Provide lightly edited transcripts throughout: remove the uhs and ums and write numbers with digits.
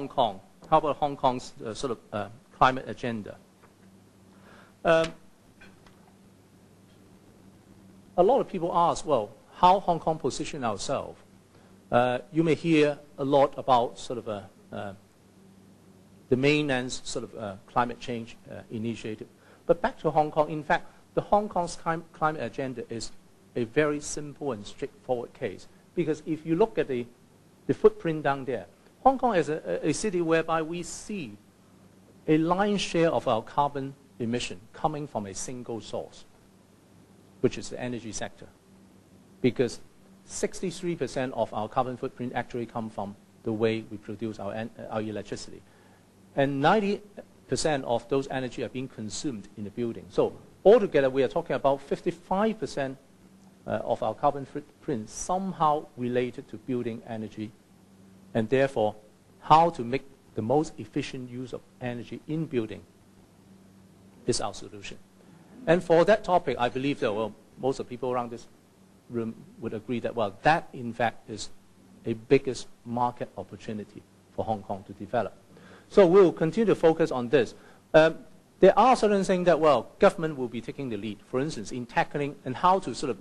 Hong Kong? How about Hong Kong's climate agenda? A lot of people ask, well, how Hong Kong position ourselves? You may hear a lot about the mainland's climate change initiative. But back to Hong Kong, in fact, the Hong Kong's climate agenda is a very simple and straightforward case. Because if you look at the footprint down there, Hong Kong is a city whereby we see a lion's share of our carbon emission coming from a single source, which is the energy sector. Because 63% of our carbon footprint actually come from the way we produce our electricity. And 90% of those energy are being consumed in the building. So altogether, we are talking about 55% of our carbon footprint somehow related to building energy, and therefore how to make the most efficient use of energy in building is our solution. And for that topic, I believe that most of the people around this room would agree that, that in fact is a biggest market opportunity for Hong Kong to develop. So we'll continue to focus on this. There are certain things that, government will be taking the lead. For instance, in tackling and how to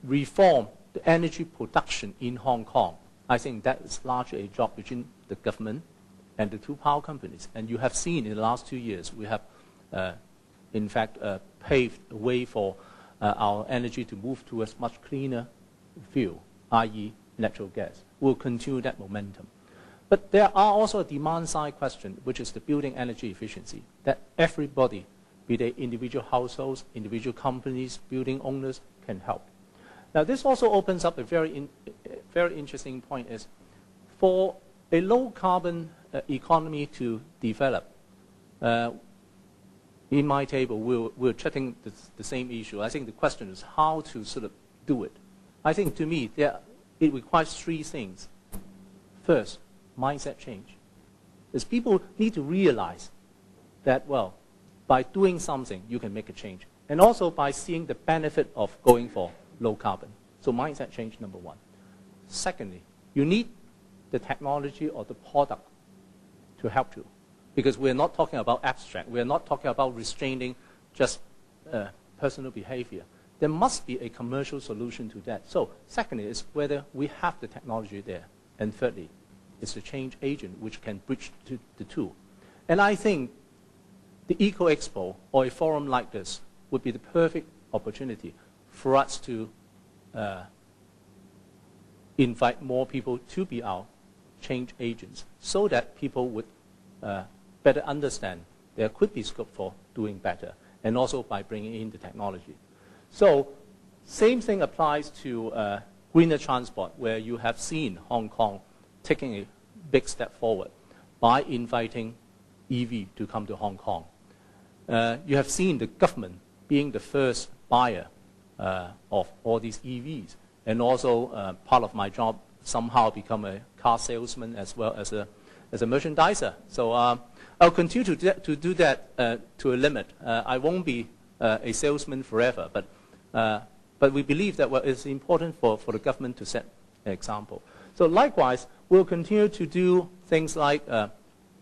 reform the energy production in Hong Kong. I think that is largely a job between the government and the two power companies. And you have seen in the last 2 years, we have, in fact, paved the way for our energy to move towards much cleaner fuel, i.e. natural gas. We'll continue that momentum. But there are also a demand-side question, which is the building energy efficiency, that everybody, be they individual households, individual companies, building owners, can help. Now, this also opens up a very interesting point is, for a low-carbon economy to develop, in my table, we're chatting the same issue. I think the question is how to do it. I think, to me, it requires 3 things. First, mindset change. Is people need to realize that, by doing something, you can make a change. And also by seeing the benefit of going for low carbon. So mindset change, number 1. Secondly, you need the technology or the product to help you. Because we're not talking about abstract. We're not talking about restraining just personal behavior. There must be a commercial solution to that. So secondly is whether we have the technology there. And thirdly, it's the change agent which can bridge the two. And I think the Eco Expo or a forum like this would be the perfect opportunity for us to invite more people to be our change agents so that people would better understand there could be scope for doing better, and also by bringing in the technology. So same thing applies to greener transport, where you have seen Hong Kong taking a big step forward by inviting EV to come to Hong Kong. You have seen the government being the first buyer of all these EVs, and also part of my job somehow become a car salesman as well as a merchandiser. So I'll continue to do that to a limit. I won't be a salesman forever, but we believe that it's important for the government to set an example. So likewise, we'll continue to do things like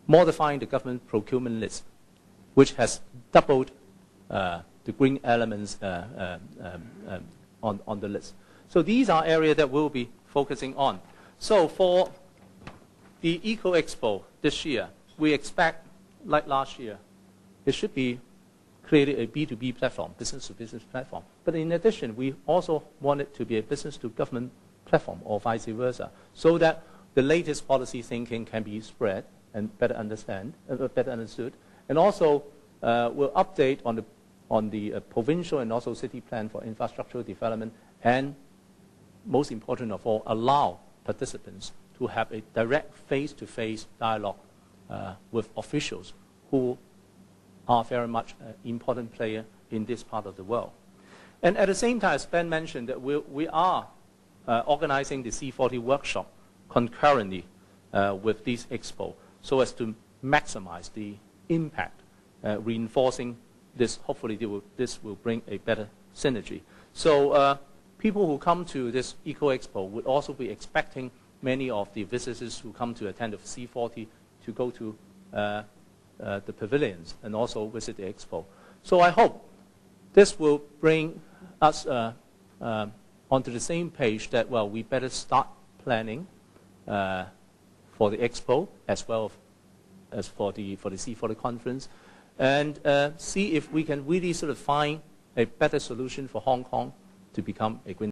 modifying the government procurement list, which has doubled the green elements on the list. So these are areas that we'll be focusing on. So for the Eco Expo this year, we expect, like last year, it should be clearly a B2B platform, business-to-business platform. But in addition, we also want it to be a business-to-government platform, or vice versa, so that the latest policy thinking can be spread and better understood. And also, we'll update on the provincial and also city plan for infrastructural development, and most important of all, allow participants to have a direct face-to-face dialogue with officials who are very much an important player in this part of the world. And at the same time, as Ben mentioned, that we are organizing the C40 workshop concurrently with this expo, so as to maximize the impact, reinforcing this. Hopefully, this will bring a better synergy. So people who come to this Eco Expo would also be expecting many of the visitors who come to attend the C40 to go to the pavilions and also visit the expo. So I hope this will bring us onto the same page that, well, we better start planning for the expo as well as for the C40 conference, and see if we can really sort of find a better solution for Hong Kong to become a green